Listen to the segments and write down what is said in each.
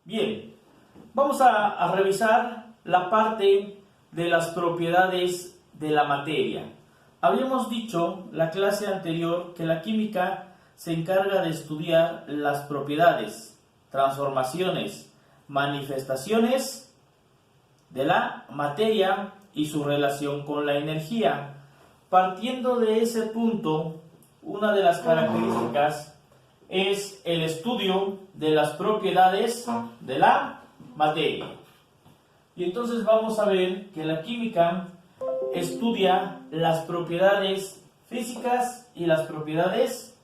Bien, vamos a revisar la parte de las propiedades de la materia. Habíamos dicho la clase anterior que la química se encarga de estudiar las propiedades, transformaciones, manifestaciones de la materia y su relación con la energía. Partiendo de ese punto, una de las características es el estudio de las propiedades de la materia. Y entonces vamos a ver que la química estudia las propiedades físicas y las propiedades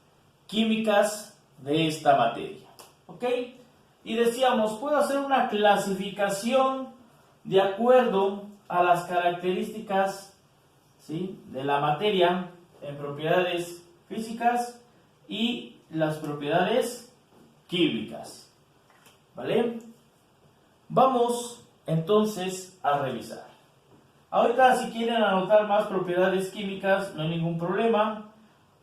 químicas de esta materia. ¿Ok? Y decíamos, puedo hacer una clasificación de acuerdo a las características, ¿sí?, de la materia en propiedades físicas y las propiedades químicas. ¿Vale? Vamos entonces a revisar. Ahorita, si quieren anotar más propiedades químicas, no hay ningún problema.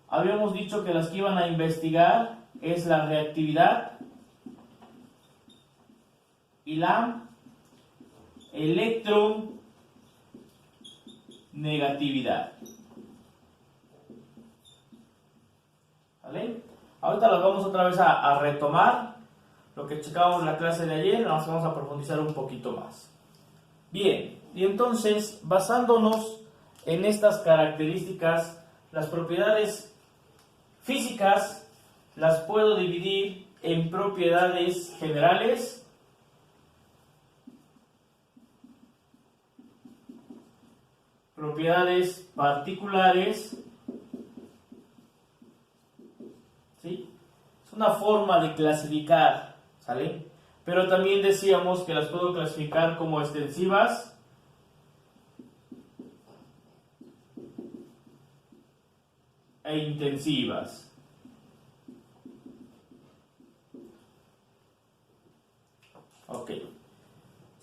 Habíamos dicho que las que iban a investigar es la reactividad y la electronegatividad. ¿Vale? Ahorita las vamos otra vez a retomar lo que checábamos en la clase de ayer. Nos vamos a profundizar un poquito más. Bien, y entonces, basándonos en estas características, las propiedades físicas las puedo dividir en propiedades generales, propiedades particulares, ¿sí? Es una forma de clasificar, ¿sale? Pero también decíamos que las puedo clasificar como extensivas e intensivas. Ok,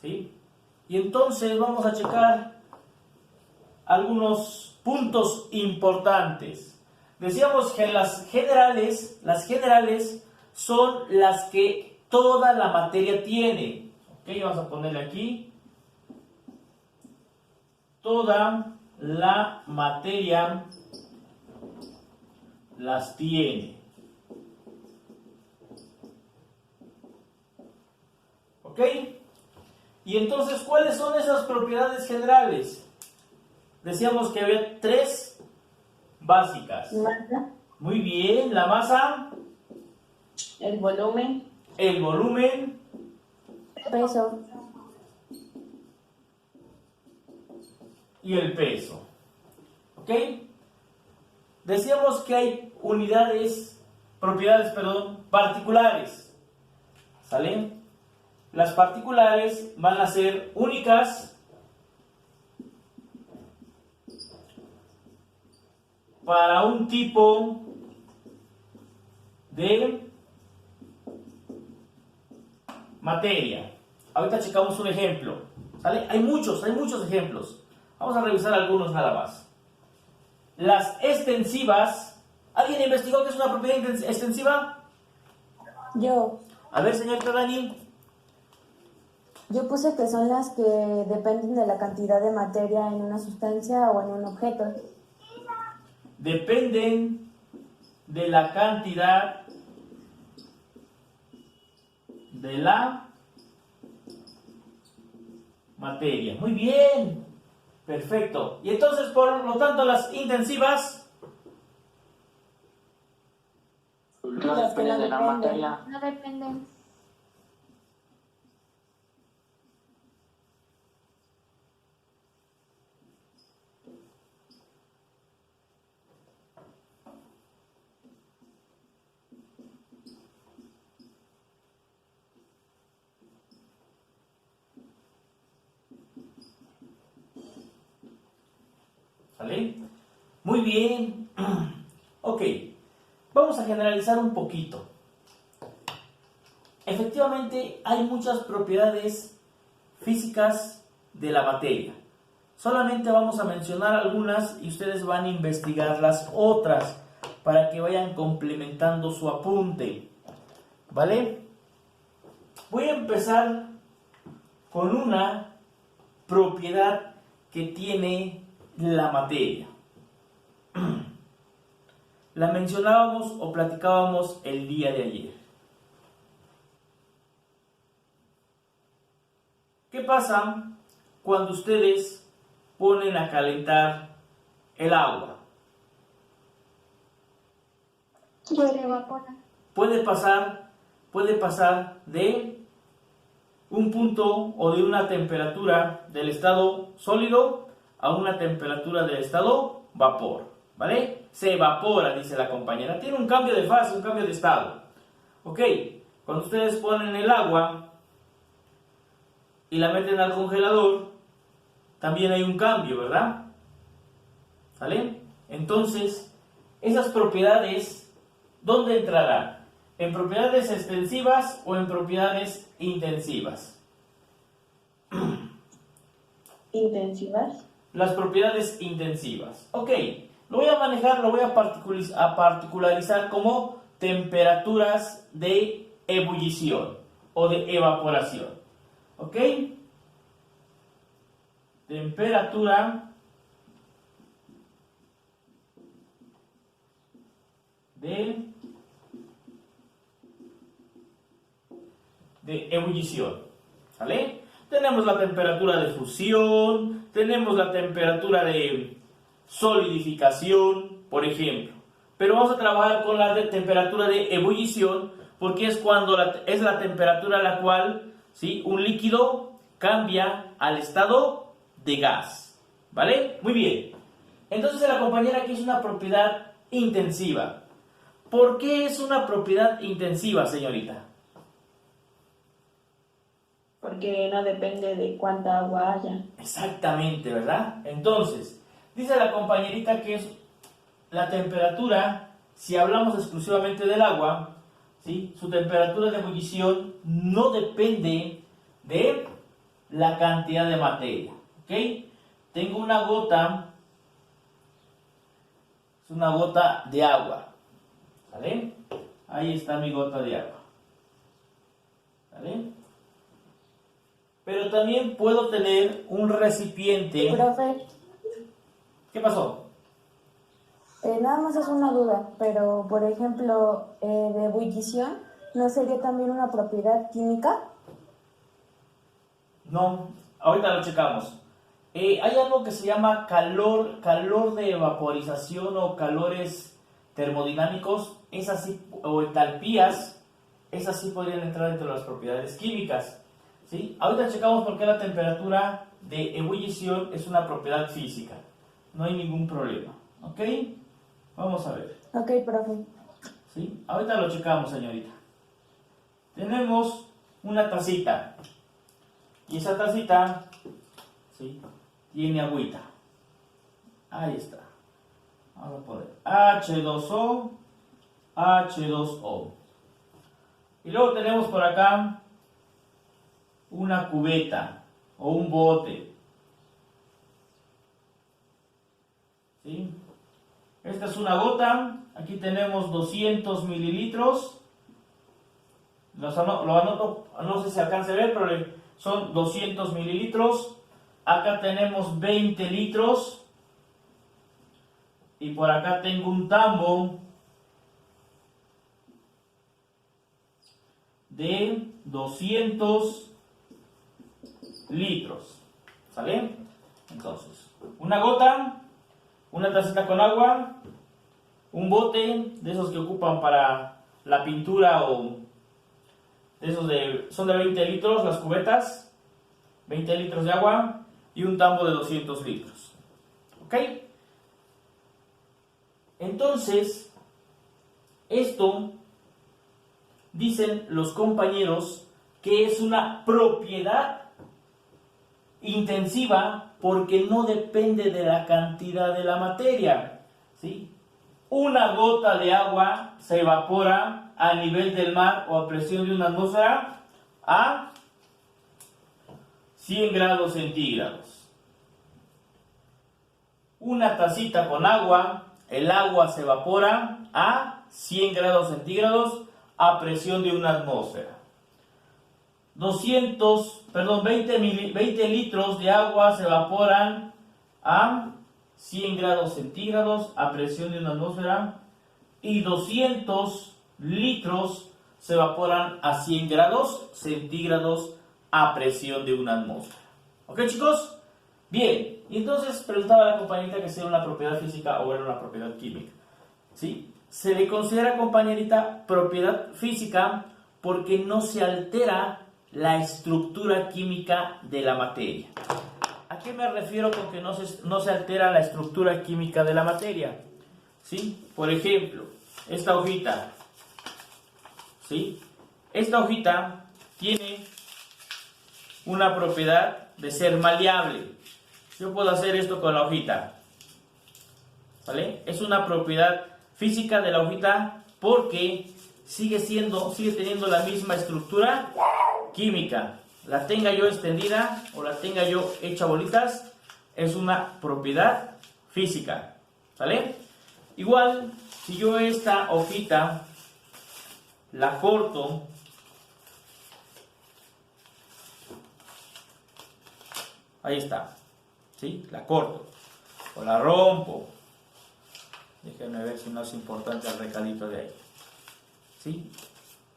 ¿sí? Y entonces vamos a checar algunos puntos importantes. Decíamos que las generales son las que toda la materia tiene. Ok, vamos a ponerle aquí. Toda la materia las tiene. ¿Ok? Y entonces, ¿cuáles son esas propiedades generales? Decíamos que había tres básicas. Masa, Muy bien, la masa, el volumen, peso. y el peso. ¿Ok? Decíamos que hay propiedades particulares. ¿Sale? Las particulares van a ser únicas para un tipo de materia. Ahorita checamos un ejemplo. ¿Sale? Hay muchos ejemplos. Vamos a revisar algunos nada más. Las extensivas. ¿Alguien investigó qué es una propiedad extensiva? Yo A ver, señorita Dani. puse que son las que dependen de la cantidad de materia en una sustancia o en un objeto. Dependen de la cantidad de la materia. Muy bien. Perfecto. Y entonces, por lo tanto, las intensivas No Las que depende no de la dependen. materia. No dependen. ¿Sale? Muy bien. Ok. Vamos a generalizar un poquito. Efectivamente, hay muchas propiedades físicas de la materia. Solamente vamos a mencionar algunas y ustedes van a investigar las otras para que vayan complementando su apunte. ¿Vale? Voy a empezar con una propiedad que tiene la materia. La mencionábamos o platicábamos el día de ayer. ¿Qué pasa cuando ustedes ponen a calentar el agua? Puede evaporar. Puede pasar de un punto o de una temperatura del estado sólido a una temperatura del estado vapor, ¿vale? Se evapora, dice la compañera. Tiene un cambio de fase, un cambio de estado. Ok, cuando ustedes ponen el agua y la meten al congelador, también hay un cambio, ¿verdad? ¿Vale? Entonces, esas propiedades, ¿dónde entrarán? ¿En propiedades extensivas o en propiedades intensivas? Intensivas. Las propiedades intensivas. Ok, lo voy a manejar, lo voy a particularizar como temperaturas de ebullición o de evaporación. ¿Ok? Temperatura de ebullición, ¿vale? Tenemos la temperatura de fusión, tenemos la temperatura de solidificación, por ejemplo. Pero vamos a trabajar con la temperatura de ebullición porque es cuando es la temperatura a la cual, ¿sí?, un líquido cambia al estado de gas, ¿vale? Muy bien. Entonces la compañera aquí es una propiedad intensiva. ¿Por qué es una propiedad intensiva, señorita? Porque no depende de cuánta agua haya. Exactamente, ¿verdad? Entonces, dice la compañerita que es la temperatura, si hablamos exclusivamente del agua, ¿sí?, su temperatura de ebullición no depende de la cantidad de materia, ¿ok? Tengo una gota, es una gota de agua, ¿vale? Ahí está mi gota de agua, ¿vale? Pero también puedo tener un recipiente. Profe, ¿Qué pasó? nada más es una duda, pero por ejemplo, de ebullición, ¿no sería también una propiedad química? No, ahorita lo checamos. Hay algo que se llama calor de vaporización o calores termodinámicos, esas sí, o entalpías, esas sí podrían entrar entre las propiedades químicas, ¿sí? Ahorita checamos por qué la temperatura de ebullición es una propiedad física. No hay ningún problema, ¿ok? Vamos a ver. Ok, profe. ¿Sí? Ahorita lo checamos, señorita. Tenemos una tacita. Y esa tacita, ¿sí?, tiene agüita. Ahí está. Vamos a poner H2O, H2O. Y luego tenemos por acá una cubeta o un bote. ¿Sí? Esta es una gota. Aquí tenemos 200 mililitros. Lo anoto, no sé si alcance a ver, pero son 200 mililitros. Acá tenemos 20 litros. Y por acá tengo un tambo de 200 litros. ¿Sale? Entonces, una gota, una tacita con agua, un bote de esos que ocupan para la pintura o de esos son de 20 litros las cubetas, 20 litros de agua y un tambo de 200 litros. ¿Ok? Entonces, esto dicen los compañeros que es una propiedad intensiva porque no depende de la cantidad de la materia, ¿sí? Una gota de agua se evapora a nivel del mar o a presión de una atmósfera a 100 grados centígrados. Una tacita con agua, el agua se evapora a 100 grados centígrados a presión de una atmósfera. 20 litros de agua se evaporan a 100 grados centígrados a presión de una atmósfera y 200 litros se evaporan a 100 grados centígrados a presión de una atmósfera. ¿Ok, chicos? Bien, y entonces preguntaba a la compañerita que si era una propiedad física o era una propiedad química. ¿Sí? Se le considera, compañerita, propiedad física porque no se altera la estructura química de la materia. ¿A qué me refiero con que no se altera la estructura química de la materia? ¿Sí? Por ejemplo, esta hojita. ¿Sí? Esta hojita tiene una propiedad de ser maleable. Yo puedo hacer esto con la hojita. ¿Vale? Es una propiedad física de la hojita porque sigue teniendo la misma estructura química. La tenga yo extendida o la tenga yo hecha bolitas, es una propiedad física. ¿Sale? Igual, si yo esta hojita la corto, ahí está, ¿sí? La corto o la rompo. Déjenme ver si no es importante el recadito de ahí. ¿Sí?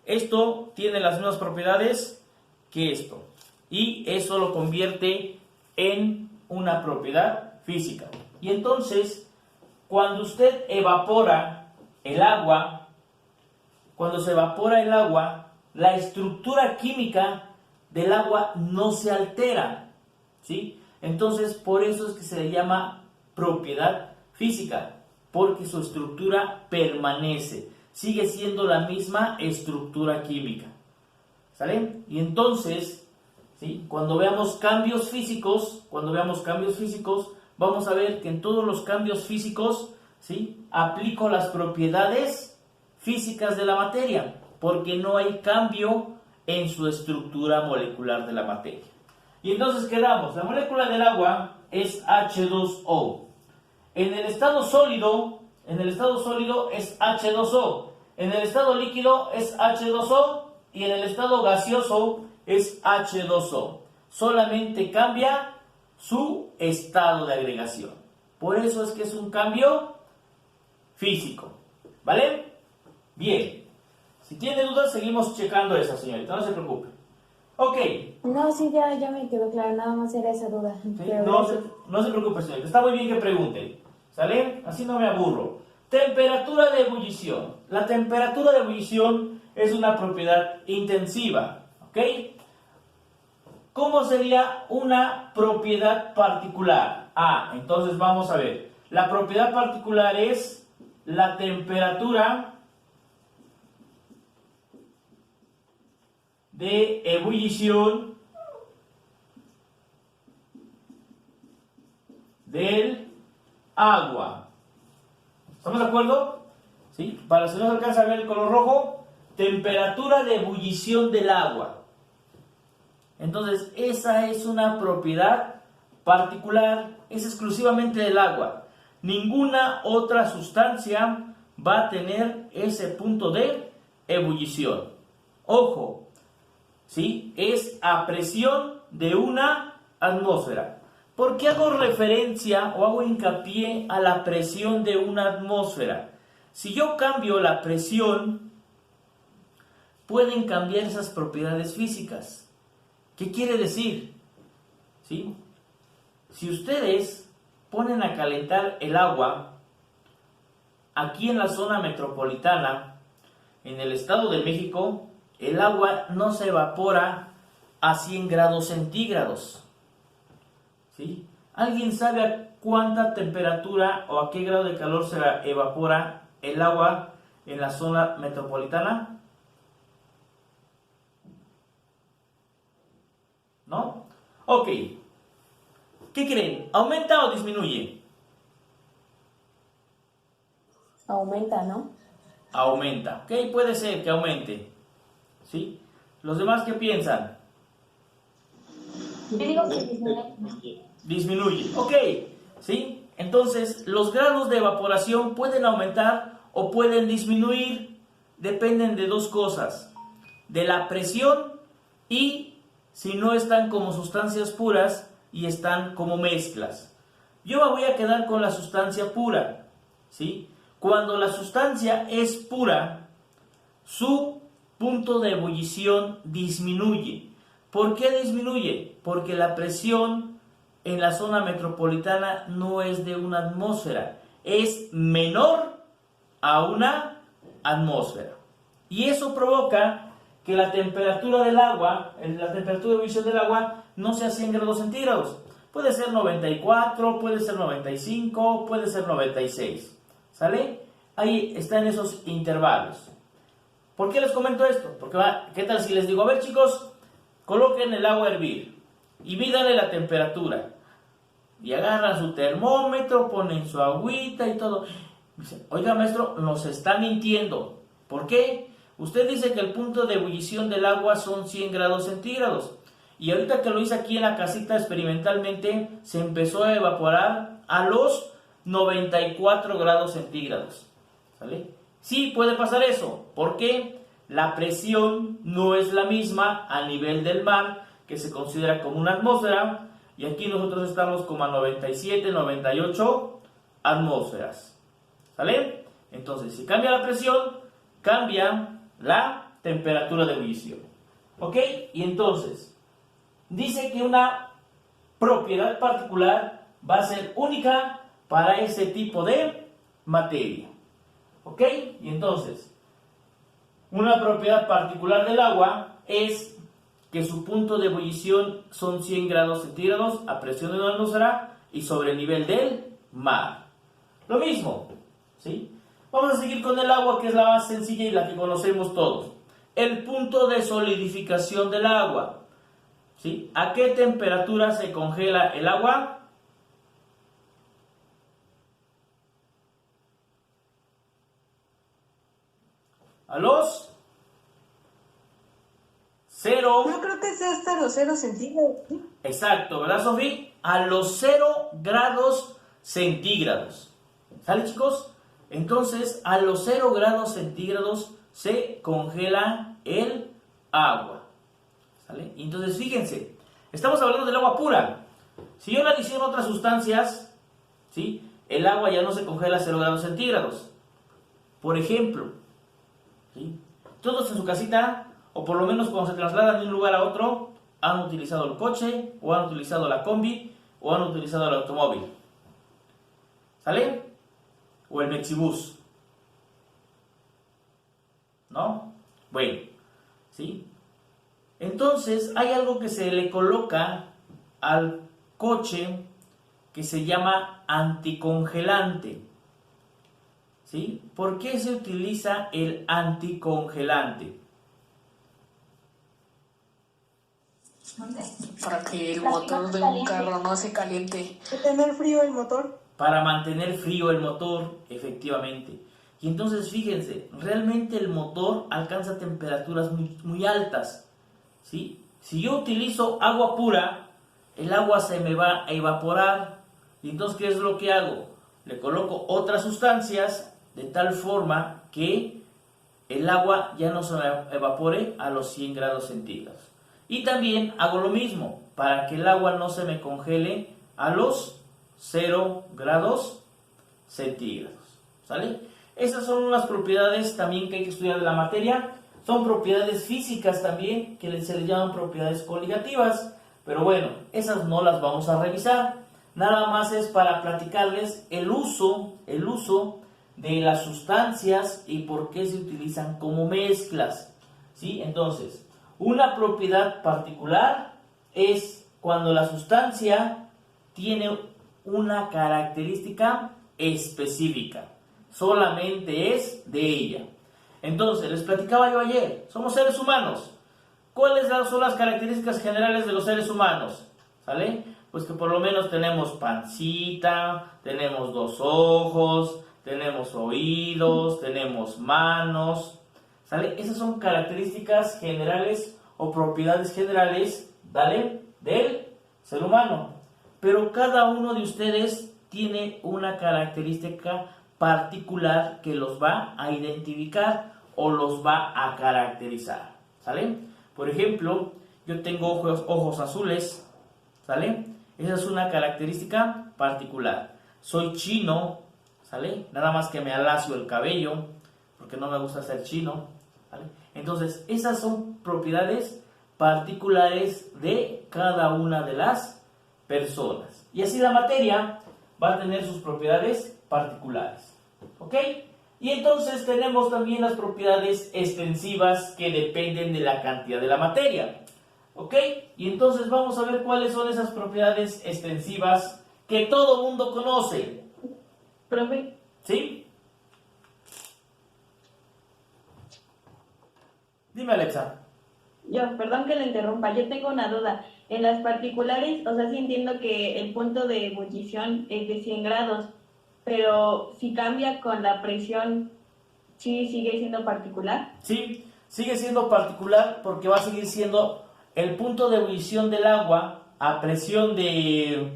Esto tiene las mismas propiedades que esto. Y eso lo convierte en una propiedad física. Y entonces, cuando usted evapora el agua, la estructura química del agua no se altera. ¿Sí? Entonces, por eso es que se le llama propiedad física. Porque su estructura permanece, sigue siendo la misma estructura química. ¿Sale? Y entonces, ¿sí? Cuando veamos cambios físicos, vamos a ver que en todos los cambios físicos, ¿sí? Aplico las propiedades físicas de la materia, porque no hay cambio en su estructura molecular de la materia. Y entonces quedamos, la molécula del agua es H2O. En el estado sólido es H2O. En el estado líquido es H2O. Y en el estado gaseoso es H2O. Solamente cambia su estado de agregación. Por eso es que es un cambio físico. ¿Vale? Bien. Si tiene dudas, seguimos checando esa, señorita. No se preocupe. Ok. No, sí, ya me quedó claro. Nada más era esa duda. ¿Sí? No se preocupe, señorita. Está muy bien que pregunte. ¿Sale? Así no me aburro. Temperatura de ebullición. La temperatura de ebullición es una propiedad intensiva. ¿Ok? ¿Cómo sería una propiedad particular? Entonces vamos a ver. La propiedad particular es la temperatura de ebullición del agua. ¿Estamos de acuerdo? ¿Sí? Para si no se alcanza a ver el color rojo, temperatura de ebullición del agua. Entonces, esa es una propiedad particular, es exclusivamente del agua. Ninguna otra sustancia va a tener ese punto de ebullición. Ojo, ¿sí? Es a presión de una atmósfera. ¿Por qué hago referencia o hago hincapié a la presión de una atmósfera? Si yo cambio la presión, pueden cambiar esas propiedades físicas. ¿Qué quiere decir? ¿Sí? Si ustedes ponen a calentar el agua aquí en la zona metropolitana, en el Estado de México, el agua no se evapora a 100 grados centígrados. ¿Sí? ¿Alguien sabe a cuánta temperatura o a qué grado de calor se evapora el agua en la zona metropolitana? ¿No? Ok. ¿Qué creen? ¿Aumenta o disminuye? Aumenta, ¿no? Aumenta. Ok, puede ser que aumente. ¿Sí? ¿Los demás qué piensan? Yo digo que disminuye. Disminuye. Ok. ¿Sí? Entonces, los grados de evaporación pueden aumentar o pueden disminuir. Dependen de dos cosas. De la presión y si no están como sustancias puras y están como mezclas. Yo me voy a quedar con la sustancia pura, ¿sí? Cuando la sustancia es pura, su punto de ebullición disminuye. ¿Por qué disminuye? Porque la presión en la zona metropolitana no es de una atmósfera, es menor a una atmósfera. Y eso provoca que la temperatura del agua, la temperatura de ebullición del agua, no sea 100 grados centígrados. Puede ser 94, puede ser 95, puede ser 96. ¿Sale? Ahí están esos intervalos. ¿Por qué les comento esto? Porque ¿qué tal si les digo, a ver chicos, coloquen el agua a hervir y mídanle la temperatura? Y agarran su termómetro, ponen su agüita y todo. Dicen, oiga maestro, nos está mintiendo. ¿Por qué? Usted dice que el punto de ebullición del agua son 100 grados centígrados. Y ahorita que lo hice aquí en la casita experimentalmente, se empezó a evaporar a los 94 grados centígrados. ¿Sale? Sí, puede pasar eso. ¿Por qué? La presión no es la misma a nivel del mar, que se considera como una atmósfera, y aquí nosotros estamos como a 97, 98 atmósferas. ¿Sale? Entonces, si cambia la presión, cambia la temperatura de ebullición. ¿Ok? Y entonces, dice que una propiedad particular va a ser única para ese tipo de materia. ¿Ok? Y entonces, una propiedad particular del agua es que su punto de ebullición son 100 grados centígrados a presión de una atmósfera y sobre el nivel del mar. Lo mismo, ¿sí? Vamos a seguir con el agua, que es la más sencilla y la que conocemos todos. El punto de solidificación del agua, ¿sí? ¿A qué temperatura se congela el agua? A los 0. Yo creo que sea hasta los 0 centígrados. ¿Sí? Exacto, ¿verdad, Sofía? A los 0 grados centígrados. ¿Sale, chicos? Entonces, a los 0 grados centígrados se congela el agua. ¿Sale? Entonces, fíjense, estamos hablando del agua pura. Si yo la adiciono otras sustancias, ¿sí? El agua ya no se congela a 0 grados centígrados. Por ejemplo, ¿sí? Todos en su casita, o por lo menos cuando se trasladan de un lugar a otro, han utilizado el coche, o han utilizado la combi, o han utilizado el automóvil. ¿Sale? O el Mexibus. ¿No? Bueno, ¿sí? Entonces, hay algo que se le coloca al coche que se llama anticongelante. ¿Sí? ¿Por qué se utiliza el anticongelante? Para que el motor de un carro no se caliente. ¿Tener frío el motor? Para mantener frío el motor, efectivamente. Y entonces fíjense, realmente el motor alcanza temperaturas muy altas, ¿sí? Si yo utilizo agua pura, el agua se me va a evaporar. Y entonces, ¿qué es lo que hago? Le coloco otras sustancias de tal forma que el agua ya no se evapore a los 100 grados centígrados. Y también hago lo mismo para que el agua no se me congele a los 0 grados centígrados. ¿Sale? Esas son unas propiedades también que hay que estudiar de la materia. Son propiedades físicas también, que se les llaman propiedades coligativas. Pero bueno, esas no las vamos a revisar. Nada más es para platicarles el uso de las sustancias y por qué se utilizan como mezclas. ¿Sí? Entonces, una propiedad particular es cuando la sustancia tiene una característica específica. Solamente es de ella. Entonces, les platicaba yo ayer, somos seres humanos. ¿Cuáles son las características generales de los seres humanos? ¿Sale? Pues que por lo menos tenemos pancita, tenemos 2 ojos, tenemos oídos, tenemos manos. ¿Sale? Esas son características generales o propiedades generales, ¿vale? Del ser humano. Pero cada uno de ustedes tiene una característica particular que los va a identificar o los va a caracterizar. ¿Sale? Por ejemplo, yo tengo ojos azules, ¿sale? Esa es una característica particular. Soy chino, ¿sale? Nada más que me alacio el cabello, porque no me gusta ser chino, ¿vale? Entonces, esas son propiedades particulares de cada una de las personas. Y así la materia va a tener sus propiedades particulares, ¿ok? Y entonces tenemos también las propiedades extensivas que dependen de la cantidad de la materia, ¿ok? Y entonces vamos a ver cuáles son esas propiedades extensivas que todo mundo conoce. Profe, ¿Sí? Dime, Alexa. perdón que le interrumpa, yo tengo una duda. En las particulares, o sea, sí entiendo que el punto de ebullición es de 100 grados, pero si cambia con la presión, ¿sí sigue siendo particular? Sí, sigue siendo particular porque va a seguir siendo el punto de ebullición del agua a presión de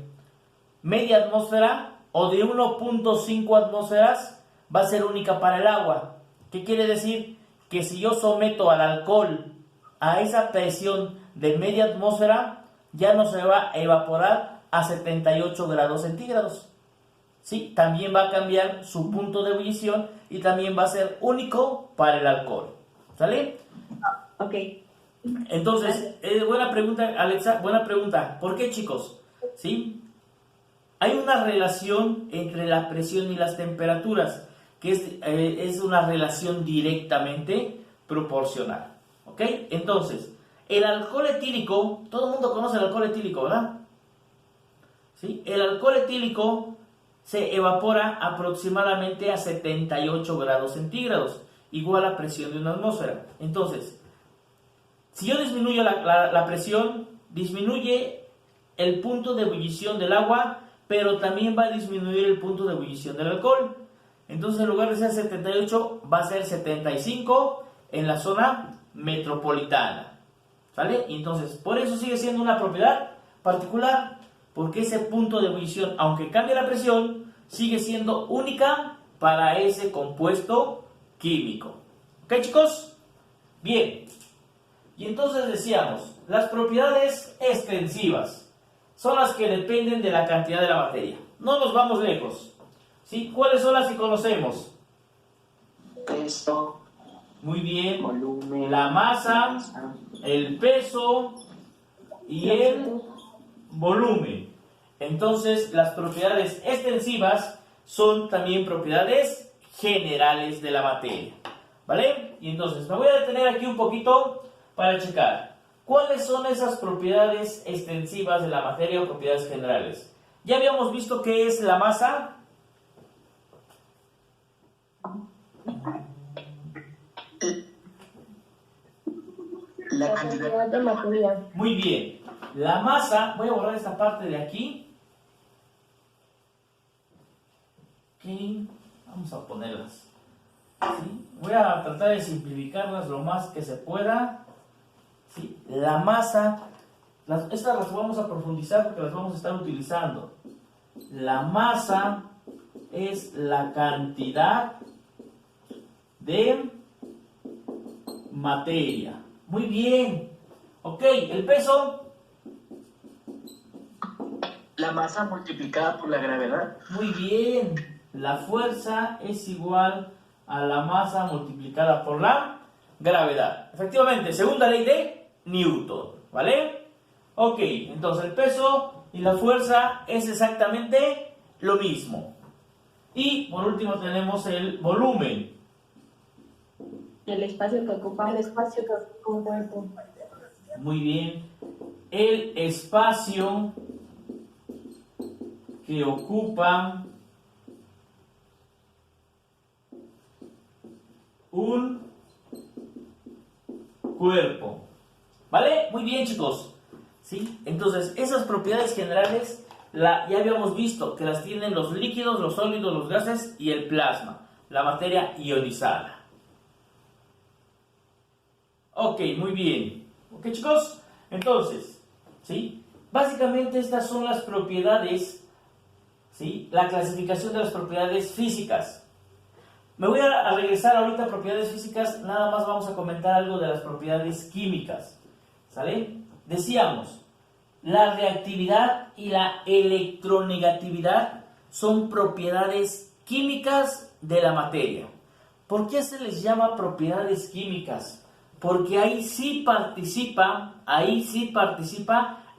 media atmósfera o de 1.5 atmósferas, va a ser única para el agua. ¿Qué quiere decir? Que si yo someto al alcohol a esa presión de media atmósfera, ya no se va a evaporar a 78 grados centígrados. ¿Sí? También va a cambiar su punto de ebullición y también va a ser único para el alcohol. ¿Sale? Ok. Entonces, buena pregunta, Alexa, buena pregunta. ¿Por qué, chicos? ¿Sí? Hay una relación entre la presión y las temperaturas, que es una relación directamente proporcional. ¿Ok? Entonces, el alcohol etílico, todo el mundo conoce el alcohol etílico, ¿verdad? ¿Sí? El alcohol etílico se evapora aproximadamente a 78 grados centígrados, igual a presión de una atmósfera. Entonces, si yo disminuyo la presión, disminuye el punto de ebullición del agua, pero también va a disminuir el punto de ebullición del alcohol. Entonces, en lugar de ser 78, va a ser 75 en la zona metropolitana. ¿Sale? Y entonces, por eso sigue siendo una propiedad particular, porque ese punto de ebullición, aunque cambie la presión, sigue siendo única para ese compuesto químico. ¿Ok, chicos? Bien. Y entonces decíamos, las propiedades extensivas son las que dependen de la cantidad de la materia. No nos vamos lejos. ¿Sí? ¿Cuáles son las que conocemos? Peso, Muy bien. volumen, La masa, el peso y el volumen. Entonces, las propiedades extensivas son también propiedades generales de la materia. ¿Vale? Y entonces, me voy a detener aquí un poquito para checar. ¿Cuáles son esas propiedades extensivas de la materia o propiedades generales? Ya habíamos visto qué es la masa. la cantidad. de materia. Muy bien. La masa, voy a borrar esta parte de aquí. Ok, vamos a ponerlas. ¿Sí? Voy a tratar de simplificarlas lo más que se pueda. ¿Sí? La masa, estas las vamos a profundizar porque las vamos a estar utilizando. La masa es la cantidad de materia. Muy bien. Ok, el peso. La masa multiplicada por la gravedad. Muy bien. La fuerza es igual a la masa multiplicada por la gravedad. Efectivamente, segunda ley de Newton. ¿Vale? Ok, entonces el peso y la fuerza es exactamente lo mismo. Y por último tenemos el volumen. El espacio que ocupa. El espacio que ocupa un cuerpo. Muy bien. El espacio que ocupa un cuerpo. ¿Vale? Muy bien, chicos. ¿Sí? Entonces, esas propiedades generales ya habíamos visto que las tienen los líquidos, los sólidos, los gases y el plasma, la materia ionizada. Ok, muy bien. Ok, chicos. Entonces, ¿sí? Básicamente estas son las propiedades, ¿sí? La clasificación de las propiedades físicas. Me voy a regresar ahorita a propiedades físicas, nada más vamos a comentar algo de las propiedades químicas, ¿sale? decíamos, la reactividad y la electronegatividad son propiedades químicas de la materia. ¿Por qué se les llama propiedades químicas? Porque ahí sí participa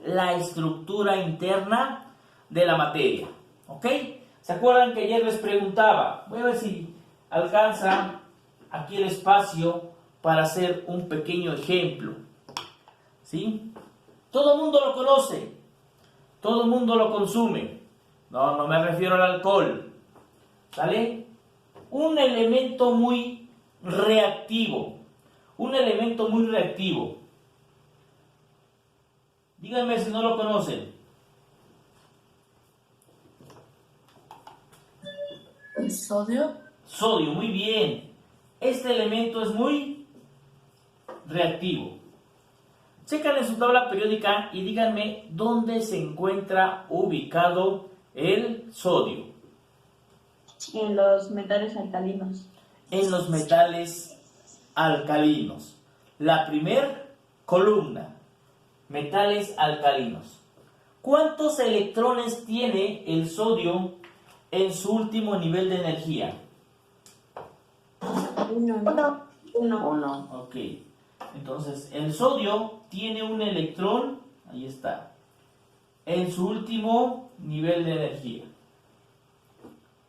la estructura interna de la materia. ¿Ok? ¿Se acuerdan que ayer les preguntaba? Voy a ver si alcanza aquí el espacio para hacer un pequeño ejemplo. ¿Sí? Todo el mundo lo conoce, todo el mundo lo consume. No me refiero al alcohol. ¿Sale? Un elemento muy reactivo. Díganme si no lo conocen. ¿El sodio? Sodio, muy bien. Este elemento es muy reactivo. Checan en su tabla periódica y díganme dónde se encuentra ubicado el sodio. En los metales alcalinos. En los metales alcalinos. La primer columna, metales alcalinos. ¿Cuántos electrones tiene el sodio en su último nivel de energía? Uno. Ok. Entonces, el sodio tiene un electrón, ahí está, en su último nivel de energía.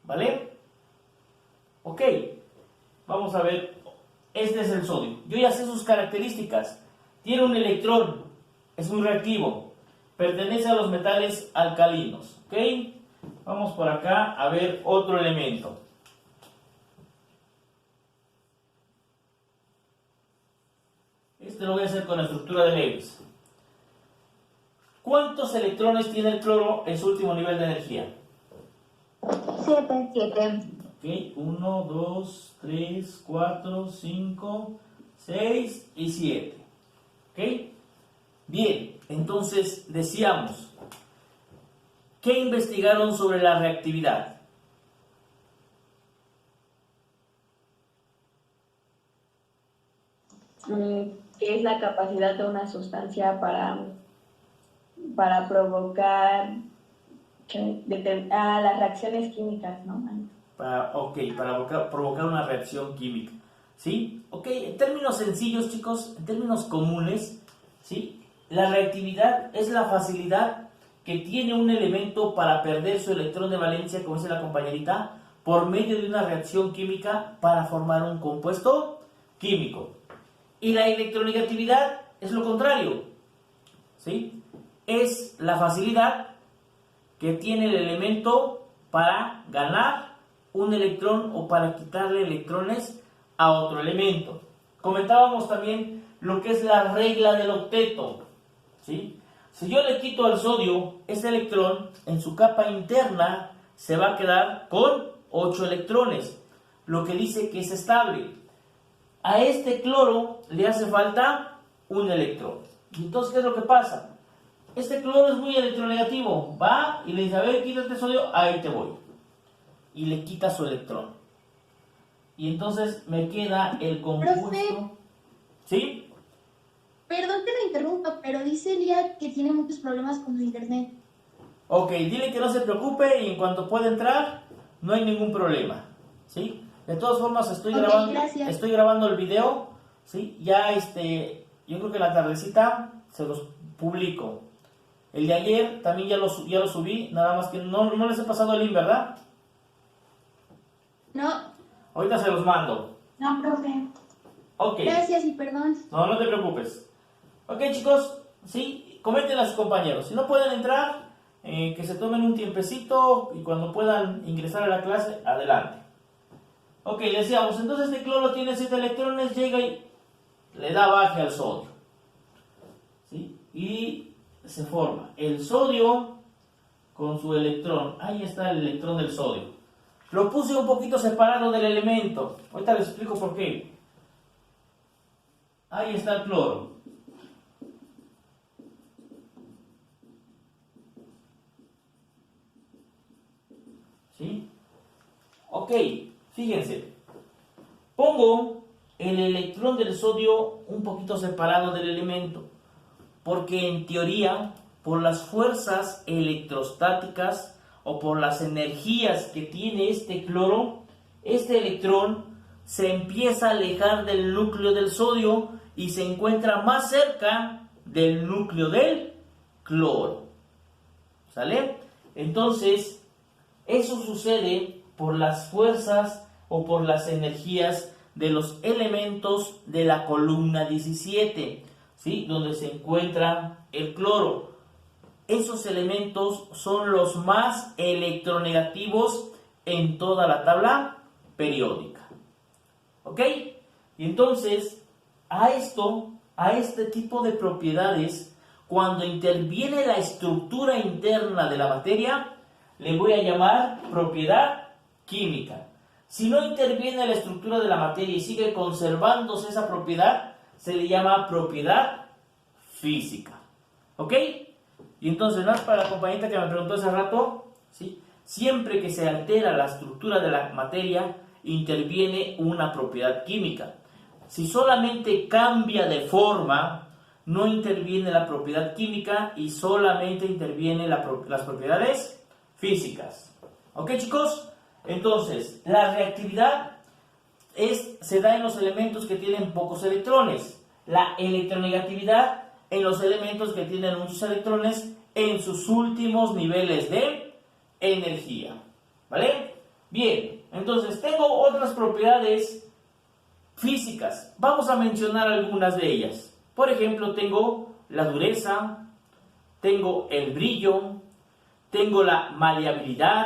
¿Vale? Ok. Vamos a ver. Este es el sodio. Yo ya sé sus características. Tiene un electrón. Es muy reactivo. Pertenece a los metales alcalinos. ¿Ok? Vamos por acá a ver otro elemento. Este lo voy a hacer con la estructura de Lewis. ¿Cuántos electrones tiene el cloro en su último nivel de energía? 7. Ok, 1, 2, 3, 4, 5, 6 y 7. ¿Ok? Bien, entonces decíamos, ¿qué investigaron sobre la reactividad? Que es la capacidad de una sustancia para provocar las reacciones químicas, ¿no? Para provocar una reacción química. ¿Sí? Ok, en términos sencillos, chicos, en términos comunes, ¿sí? La reactividad es la facilidad que tiene un elemento para perder su electrón de valencia, como dice la compañerita, por medio de una reacción química para formar un compuesto químico. Y la electronegatividad es lo contrario, ¿sí? Es la facilidad que tiene el elemento para ganar un electrón o para quitarle electrones a otro elemento. Comentábamos también lo que es la regla del octeto, ¿sí? Si yo le quito al sodio ese electrón, en su capa interna se va a quedar con 8 electrones, lo que dice que es estable. A este cloro le hace falta un electrón. Y entonces, ¿qué es lo que pasa? Este cloro es muy electronegativo. Va y le dice, a ver, quítate sodio, ahí te voy. Y le quita su electrón. Y entonces me queda el compuesto. Profe. ¿Sí? Perdón que lo interrumpa, pero dice Lía que tiene muchos problemas con su internet. Ok, dile que no se preocupe y en cuanto pueda entrar, no hay ningún problema. ¿Sí? De todas formas, estoy grabando el video. ¿Sí? Ya yo creo que la tardecita se los publico. El de ayer también ya lo subí, nada más que no les he pasado el link, ¿verdad? No. Ahorita se los mando. No, profe. Ok. Gracias y perdón. No te preocupes. Ok, chicos, sí, comenten a sus compañeros. Si no pueden entrar, que se tomen un tiempecito y cuando puedan ingresar a la clase, adelante. Ok, decíamos, entonces este cloro tiene 7 electrones, llega y le da baje al sodio. ¿Sí? Y se forma el sodio con su electrón. Ahí está el electrón del sodio. Lo puse un poquito separado del elemento. Ahorita les explico por qué. Ahí está el cloro. ¿Sí? Ok, fíjense. Pongo el electrón del sodio un poquito separado del elemento. Porque en teoría, por las fuerzas electrostáticas o por las energías que tiene este cloro, este electrón se empieza a alejar del núcleo del sodio y se encuentra más cerca del núcleo del cloro. ¿Sale? Entonces, eso sucede por las fuerzas o por las energías de los elementos de la columna 17, ¿sí? Donde se encuentra el cloro. Esos elementos son los más electronegativos en toda la tabla periódica. ¿Ok? Y entonces, a este tipo de propiedades, cuando interviene la estructura interna de la materia, le voy a llamar propiedad química. Si no interviene la estructura de la materia y sigue conservándose esa propiedad, se le llama propiedad física. ¿Ok? Y entonces, más para la compañita que me preguntó hace rato, ¿sí? Siempre que se altera la estructura de la materia, interviene una propiedad química. Si solamente cambia de forma, no interviene la propiedad química y solamente interviene las propiedades físicas. ¿Ok, chicos? Entonces, la reactividad se da en los elementos que tienen pocos electrones. La electronegatividad en los elementos que tienen muchos electrones en sus últimos niveles de energía. ¿Vale? Bien, entonces tengo otras propiedades físicas. Vamos a mencionar algunas de ellas. Por ejemplo, tengo la dureza, tengo el brillo, tengo la maleabilidad,